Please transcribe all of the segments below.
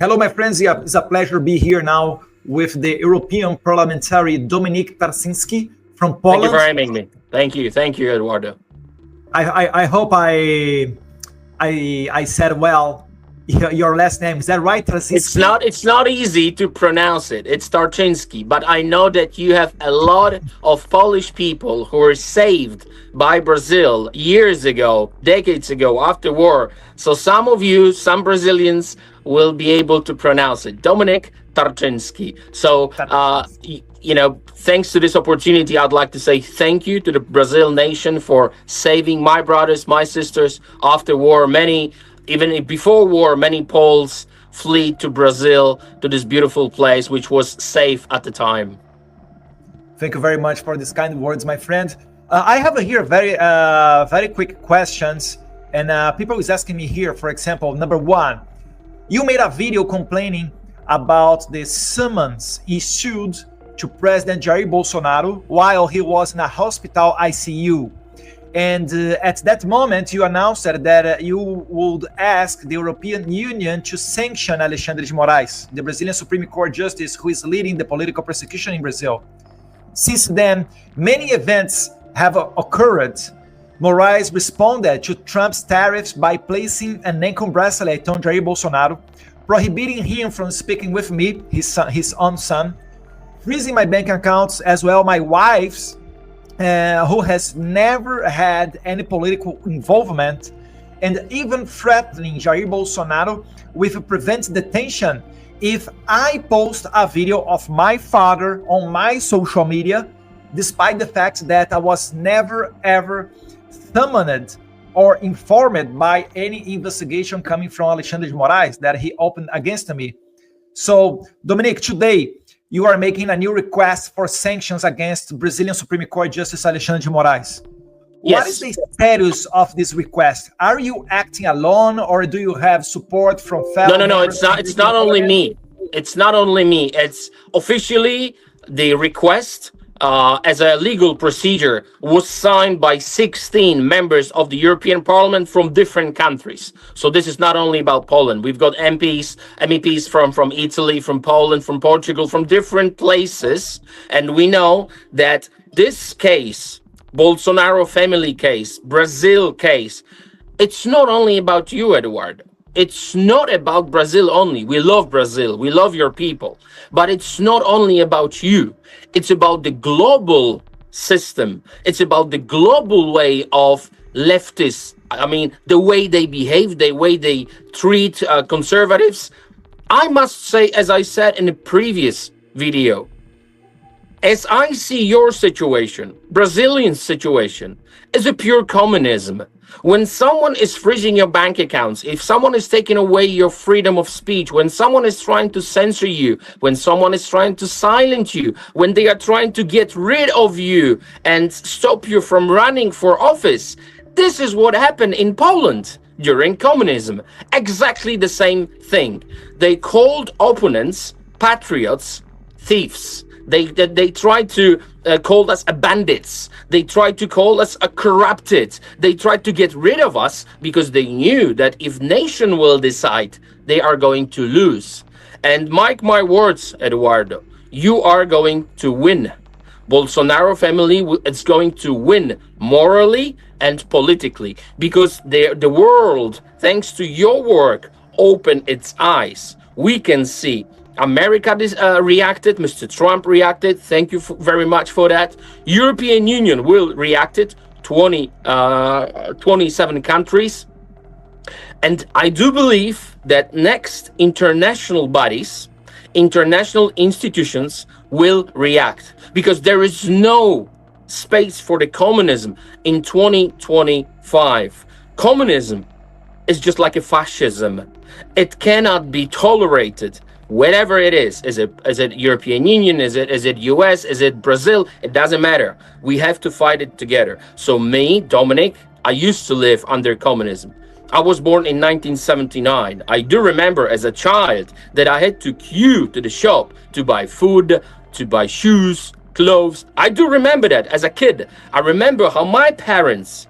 Hello, my friends. Yeah, it's a pleasure to be here now with the European parliamentary Dominik Tarczynski from Poland. Thank you for having me. Thank you, Eduardo. I hope I said well your last name. Is that right, Tarczynski? It's not easy to pronounce it. It's Tarczynski, but I know that you have a lot of Polish people who were saved by Brazil years ago, decades ago, after war. So some Brazilians will be able to pronounce it. Dominik Tarczynski. So, thanks to this opportunity, I'd like to say thank you to the Brazil nation for saving my brothers, my sisters after war. Even before war, many Poles fled to Brazil, to this beautiful place, which was safe at the time. Thank you very much for these kind words, my friend. I have here very quick questions, and people is asking me here, for example, number one, you made a video complaining about the summons issued to President Jair Bolsonaro while he was in a hospital ICU. And at that moment, you announced that you would ask the European Union to sanction Alexandre de Moraes, the Brazilian Supreme Court justice who is leading the political persecution in Brazil. Since then, many events have occurred. Moraes responded to Trump's tariffs by placing an ankle bracelet on Jair Bolsonaro, prohibiting him from speaking with me, his own son, freezing my bank accounts, as well my wife's, who has never had any political involvement, and even threatening Jair Bolsonaro with a prevent detention if I post a video of my father on my social media, despite the fact that I was never ever summoned or informed by any investigation coming from Alexandre de Moraes that he opened against me. So, Dominik, today you are making a new request for sanctions against Brazilian Supreme Court Justice Alexandre de Moraes. Yes. What is the status of this request? Are you acting alone, or do you have support from fellow? No. It's not only me. It's not only me. It's officially the request. As a legal procedure, was signed by 16 members of the European Parliament from different countries. So this is not only about Poland. We've got MEPs from Italy, from Poland, from Portugal, from different places. And we know that this case, Bolsonaro family case, Brazil case, it's not only about you, Eduardo. It's not about Brazil only. We love Brazil. We love your people. But it's not only about you. It's about the global system. It's about the global way of leftists. I mean, the way they behave, the way they treat conservatives. I must say, as I said in the previous video, as I see your situation, Brazilian situation, as a pure communism. When someone is freezing your bank accounts, if someone is taking away your freedom of speech, when someone is trying to censor you, when someone is trying to silence you, when they are trying to get rid of you and stop you from running for office, this is what happened in Poland during communism. Exactly the same thing. They called opponents patriots, thieves. They tried to call us bandits. They tried to call us corrupted. They tried to get rid of us because they knew that if nation will decide, they are going to lose. And mark my words, Eduardo, you are going to win. Bolsonaro family is going to win morally and politically because the world, thanks to your work, opened its eyes. We can see America reacted, Mr. Trump reacted, thank you very much for that. European Union will react it, 27 countries. And I do believe that next international bodies, international institutions will react because there is no space for the communism in 2025. Communism is just like a fascism. It cannot be tolerated. Whatever it is it European Union, is it US, is it Brazil, it doesn't matter. We have to fight it together. So me, Dominik, I used to live under communism. I was born in 1979. I do remember as a child that I had to queue to the shop to buy food, to buy shoes, clothes. I do remember that as a kid. I remember how my parents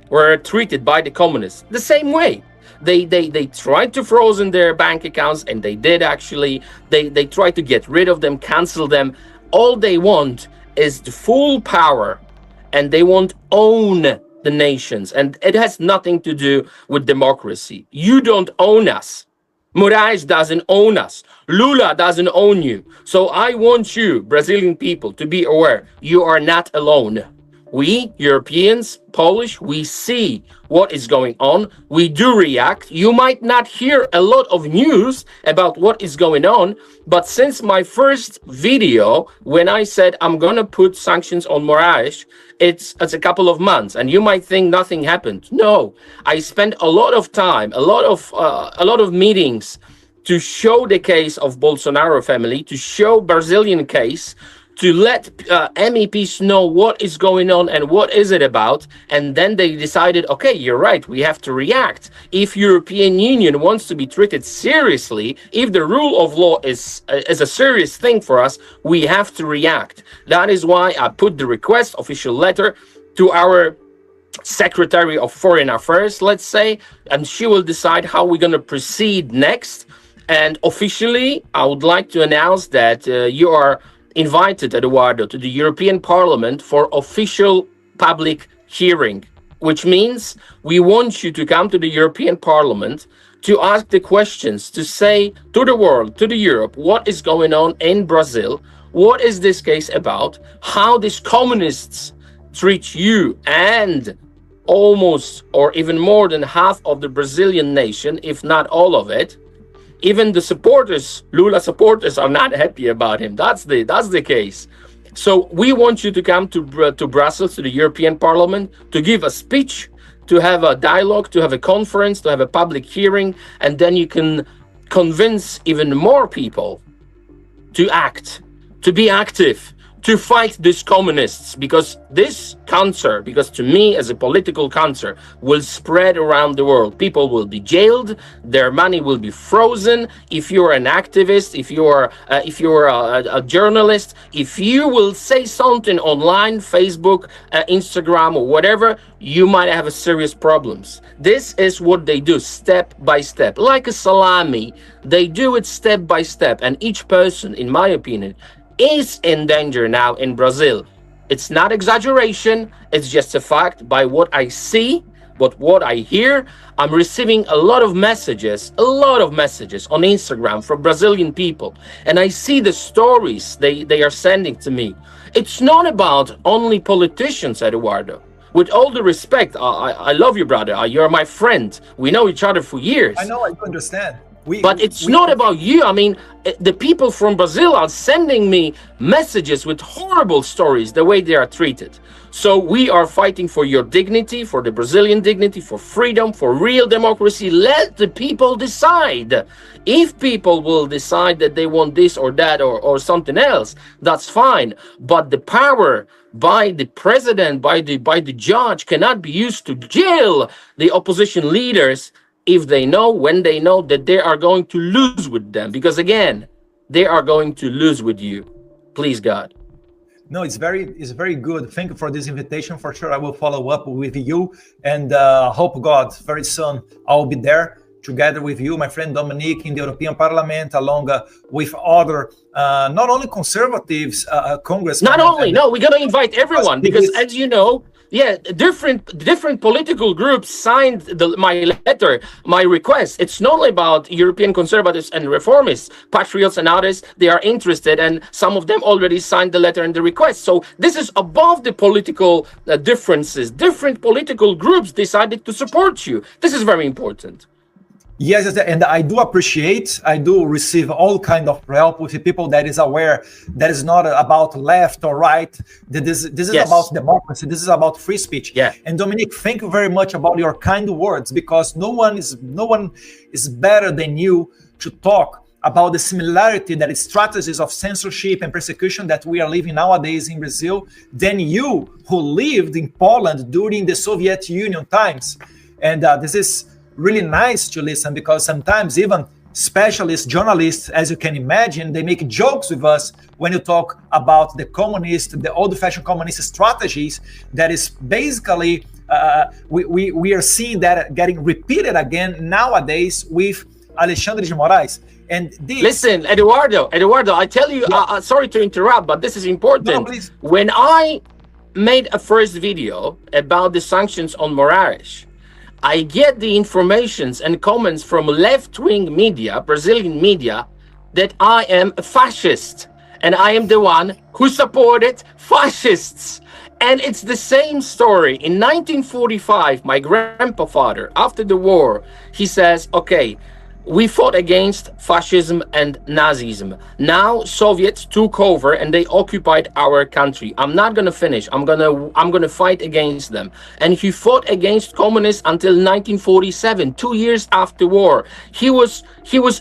were treated by the communists the same way. They tried to frozen their bank accounts, and they did actually. They tried to get rid of them, cancel them. All they want is the full power, and they won't own the nations, and it has nothing to do with democracy. You don't own us. Moraes doesn't own us. Lula doesn't own you. So I want you, Brazilian people, to be aware you are not alone. We, Europeans, Polish, we see what is going on. We do react. You might not hear a lot of news about what is going on, but since my first video, when I said I'm going to put sanctions on Moraes, it's a couple of months, and you might think nothing happened. No, I spent a lot of time, a lot of meetings to show the case of Bolsonaro family, to show Brazilian case, to let MEPs know what is going on and what is it about. And then they decided, okay, you're right, we have to react. If European Union wants to be treated seriously, if the rule of law is a serious thing for us, we have to react. That is why I put the request, official letter, to our Secretary of Foreign Affairs, let's say, and she will decide how we're going to proceed next. And officially, I would like to announce that you are invited, Eduardo, to the European Parliament for official public hearing, which means we want you to come to the European Parliament to ask the questions, to say to the world, to the Europe, what is going on in Brazil, what is this case about, how these communists treat you and almost or even more than half of the Brazilian nation, if not all of it. Even the supporters, Lula supporters, are not happy about him. That's the case. So we want you to come to Brussels, to the European Parliament, to give a speech, to have a dialogue, to have a conference, to have a public hearing, and then you can convince even more people to act, to be active, to fight these communists, because this cancer, because to me as a political cancer, will spread around the world. People will be jailed, their money will be frozen. If you're an activist, if you're a journalist, if you will say something online, Facebook, Instagram, or whatever, you might have serious problems. This is what they do step by step, like a salami. They do it step by step, and each person, in my opinion, is in danger now in Brazil. It's not exaggeration, it's just a fact by what I see, but what I hear. I'm receiving a lot of messages on Instagram from Brazilian people, and I see the stories they are sending to me. It's not about only politicians, Eduardo. With all the respect, I love you, brother. You're my friend. We know each other for years. I know, I do understand. But it's not about you. I mean, the people from Brazil are sending me messages with horrible stories, the way they are treated. So we are fighting for your dignity, for the Brazilian dignity, for freedom, for real democracy. Let the people decide. If people will decide that they want this or that or something else, that's fine. But the power by the president, by the judge, cannot be used to jail the opposition leaders if they know, when they know that they are going to lose with them. Because again, they are going to lose with you. Please, God. No, it's very good. Thank you for this invitation. For sure, I will follow up with you, and hope God very soon I will be there together with you, my friend Dominik, in the European Parliament, along with other not only conservatives, congressmen. Not only, no, we're gonna invite everyone because, as you know, yeah, different political groups signed my letter, my request. It's not only about European conservatives and reformists, patriots and others. They are interested, and some of them already signed the letter and the request. So this is above the political differences. Different political groups decided to support you. This is very important. Yes, and I do receive all kind of help with the people that is aware that is not about left or right. That this is Yes. about democracy. This is about free speech. Yeah. And Dominik, thank you very much about your kind words, because no one is better than you to talk about the similarity that is strategies of censorship and persecution that we are living nowadays in Brazil than you, who lived in Poland during the Soviet Union times. And this is really nice to listen, because sometimes even specialists, journalists, as you can imagine, they make jokes with us when you talk about the old-fashioned communist strategies that is basically we are seeing that getting repeated again nowadays with Alexandre de Moraes. And this, listen, Eduardo, I tell you, sorry to interrupt, but this is important. No, please. When I made a first video about the sanctions on Moraes, I get the informations and comments from left-wing media, Brazilian media, that I am a fascist and I am the one who supported fascists. And it's the same story. In 1945, my grandfather, after the war, he says, okay, we fought against fascism and Nazism. Now Soviets took over and they occupied our country. I'm not gonna finish. I'm gonna fight against them. And he fought against communists until 1947, 2 years after war. He was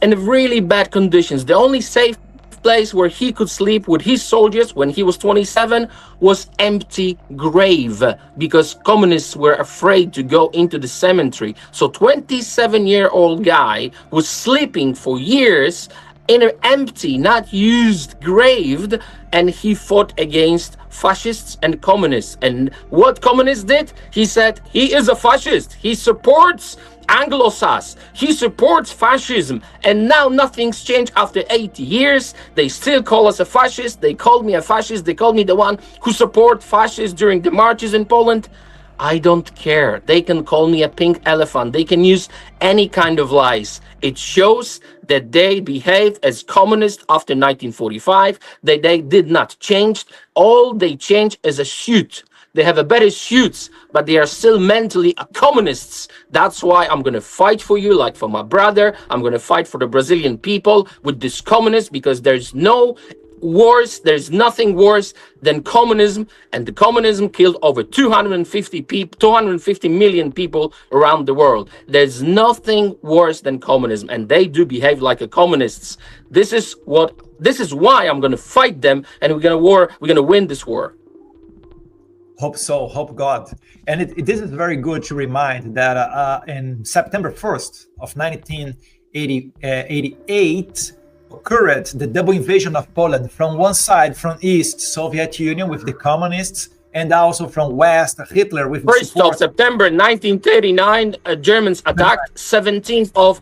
in really bad conditions. The only safe place where he could sleep with his soldiers when he was 27 was empty grave, because communists were afraid to go into the cemetery. So 27-year-old guy was sleeping for years in an empty, not used grave, and he fought against fascists and communists. And what communists did? He said he is a fascist. He supports Anglo-Sass. He supports fascism. And now nothing's changed after 80 years. They still call us a fascist. They called me a fascist. They called me the one who support fascists during the marches in Poland. I don't care. They can call me a pink elephant. They can use any kind of lies. It shows that they behaved as communists after 1945. They did not change. All they changed is a suit. They have a better suits, but they are still mentally communists. That's why I'm going to fight for you, like for my brother. I'm going to fight for the Brazilian people with this communist, because there's no worse, there's nothing worse than communism, and the communism killed over 250 million people around the world. There's nothing worse than communism, and they do behave like a communists. This is why I'm going to fight them, and we're going to win this war. Hope so, hope God. And this is very good to remind that in September 1st of 1988 occurred the double invasion of Poland, from one side, from East, Soviet Union with the communists, and also from West, Hitler with 1st of September 1939, Germans attacked. 17th of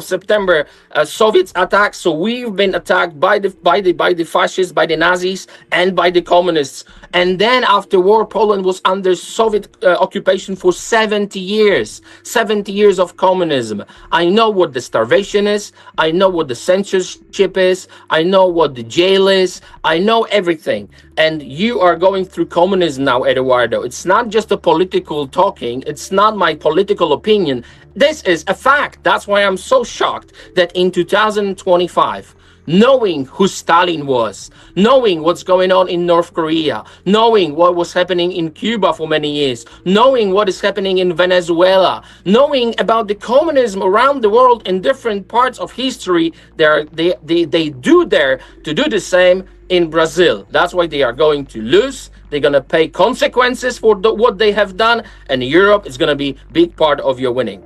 September, Soviets attacked. So we've been attacked by the fascists, by the Nazis, and by the communists. And then after war, Poland was under Soviet occupation for 70 years. 70 years of communism. I know what the starvation is. I know what the censorship is. I know what the jail is. I know everything. And you are going through communism now, Eduardo. It's not just a political talking. It's not my political opinion. This is a fact. That's why I'm so shocked that in 2025, knowing who Stalin was, knowing what's going on in North Korea, knowing what was happening in Cuba for many years, knowing what is happening in Venezuela, knowing about the communism around the world in different parts of history, they do dare to do the same in Brazil. That's why they are going to lose. They're going to pay consequences for what they have done, and Europe is going to be a big part of your winning.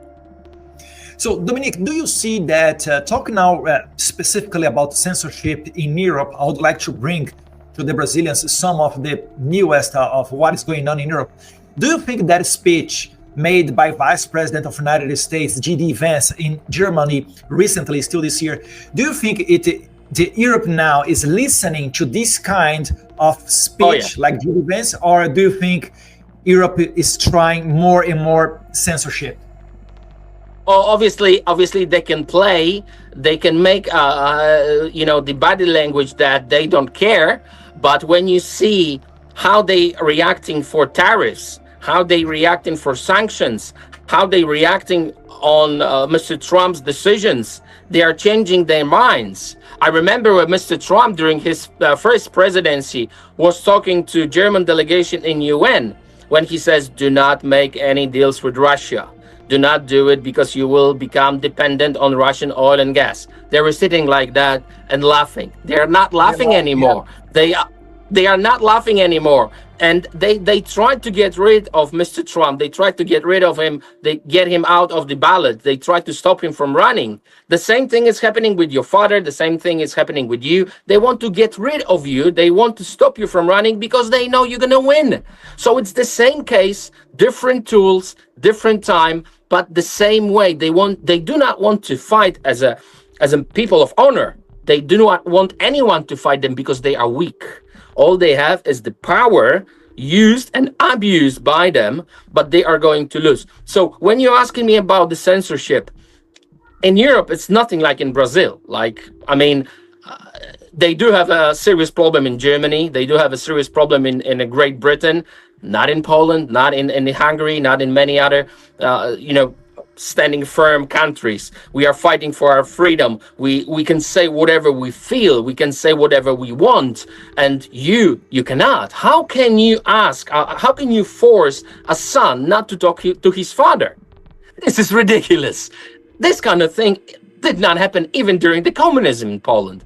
So, Dominik, do you see that, talking now specifically about censorship in Europe, I would like to bring to the Brazilians some of the newest of what is going on in Europe. Do you think that speech made by Vice President of the United States, J.D. Vance, in Germany recently, still this year, do you think the Europe now is listening to this kind of speech like J.D. Vance, or do you think Europe is trying more and more censorship? Well, obviously they can play, they can make the body language that they don't care. But when you see how they reacting for tariffs, how they reacting for sanctions, how they reacting on Mr. Trump's decisions, they are changing their minds. I remember when Mr. Trump, during his first presidency, was talking to German delegation in UN, when he says, do not make any deals with Russia. Do not do it, because you will become dependent on Russian oil and gas. They were sitting like that and laughing. They're not laughing anymore. They are not laughing anymore. And they tried to get rid of Mr. Trump. They tried to get rid of him. They get him out of the ballot. They tried to stop him from running. The same thing is happening with your father. The same thing is happening with you. They want to get rid of you. They want to stop you from running because they know you're going to win. So it's the same case, different tools, different time, but the same way. They do not want to fight as a people of honor. They do not want anyone to fight them because they are weak. All they have is the power used and abused by them, but they are going to lose. So when you're asking me about the censorship, in Europe, it's nothing like in Brazil. They do have a serious problem in Germany. They do have a serious problem in Great Britain, not in Poland, not in Hungary, not in many other, standing firm countries. We are fighting for our freedom. We can say whatever we feel. We can say whatever we want. And you cannot. How can you ask, how can you force a son not to talk to his father? This is ridiculous. This kind of thing did not happen even during the communism in Poland.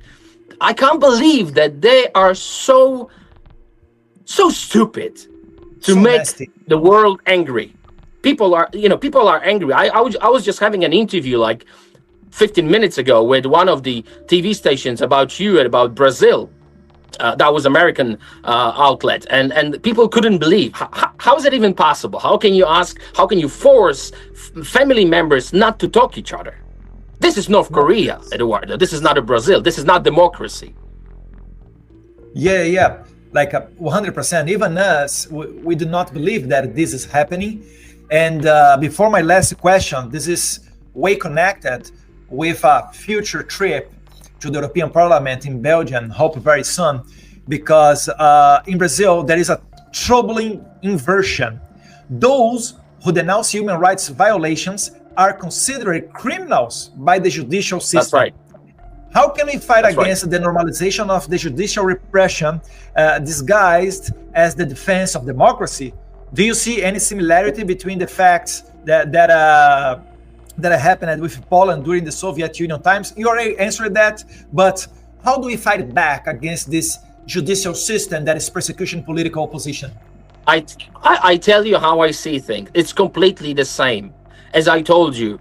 I can't believe that they are so stupid to make nasty. The world angry. People are angry. I was just having an interview like 15 minutes ago with one of the TV stations about you and about Brazil. That was American outlet, and people couldn't believe. How is it even possible? How can you force family members not to talk to each other? This is North Korea, Eduardo. This is not a Brazil. This is not democracy. Yeah. Like 100%. Even us, we do not believe that this is happening. And before my last question, this is way connected with a future trip to the European Parliament in Belgium, hope very soon, because in Brazil, there is a troubling inversion. Those who denounce human rights violations are considered criminals by the judicial system. That's right. How can we fight against the normalization of the judicial repression disguised as the defense of democracy? Do you see any similarity between the facts that happened with Poland during the Soviet Union times? You already answered that, but how do we fight back against this judicial system that is persecuting political opposition? I tell you how I see things. It's completely the same. As I told you,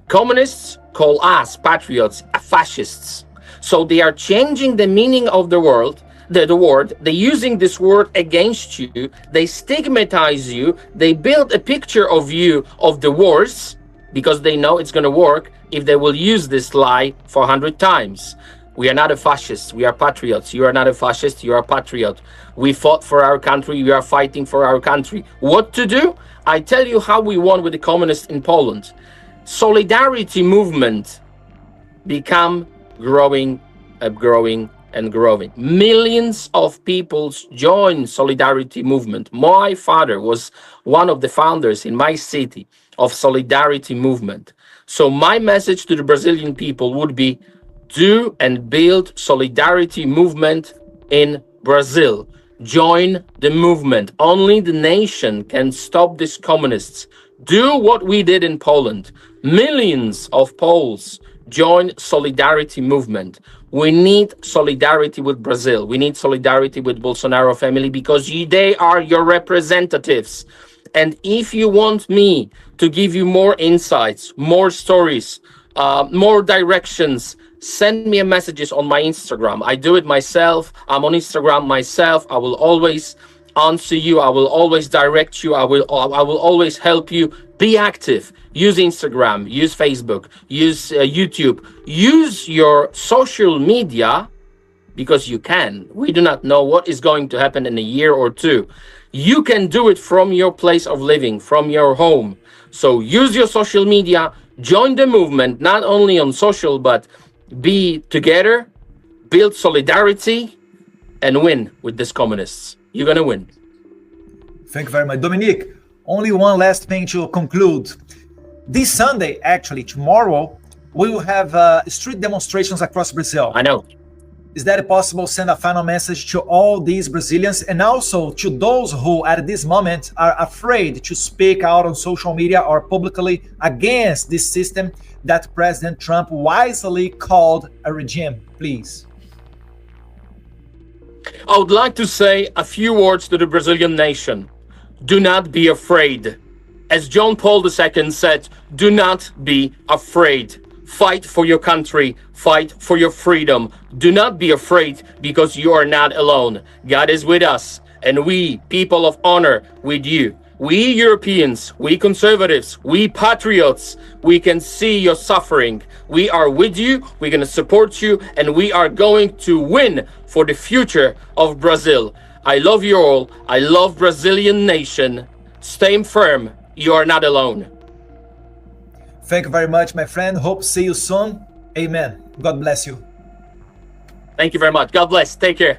communists call us patriots fascists. So they are changing the meaning of the word. They're using this word against you. They stigmatize you. They build a picture of you of the worst because they know it's going to work if they will use this lie for 100 times. We are not a fascist. We are patriots. You are not a fascist. You are a patriot. We fought for our country. We are fighting for our country. What to do? I tell you how we won with the communists in Poland. Solidarity movement become growing. Millions of people joined Solidarity movement. My father was one of the founders in my city of Solidarity movement. So my message to the Brazilian people would be, do and build Solidarity movement in Brazil. Join the movement. Only the nation can stop these communists. Do what we did in Poland. Millions of Poles join Solidarity movement. We need solidarity with Brazil. We need solidarity with Bolsonaro family because they are your representatives. And if you want me to give you more insights, more stories, more directions, send me a messages on my Instagram. I do it myself. I'm on Instagram myself. I will always answer you. I will always direct you. I will always help you. Be active. Use Instagram, use Facebook, use YouTube, use your social media because you can. We do not know what is going to happen in a year or two. You can do it from your place of living, from your home. So use your social media, join the movement, not only on social, but be together, build solidarity, and win with these communists. You're going to win. Thank you very much. Dominik, only one last thing to conclude. This Sunday, actually, tomorrow, we will have street demonstrations across Brazil. I know. Is that possible? Send a final message to all these Brazilians and also to those who at this moment are afraid to speak out on social media or publicly against this system that President Trump wisely called a regime, please. I would like to say a few words to the Brazilian nation. Do not be afraid. As John Paul II said, do not be afraid. Fight for your country, fight for your freedom. Do not be afraid, because you are not alone. God is with us, and we, people of honor, with you. We Europeans, we conservatives, we patriots, we can see your suffering. We are with you, we're going to support you, and we are going to win for the future of Brazil. I love you all. I love Brazilian nation. Stay firm. You are not alone. Thank you very much, my friend. Hope to see you soon. Amen. God bless you. Thank you very much. God bless. Take care.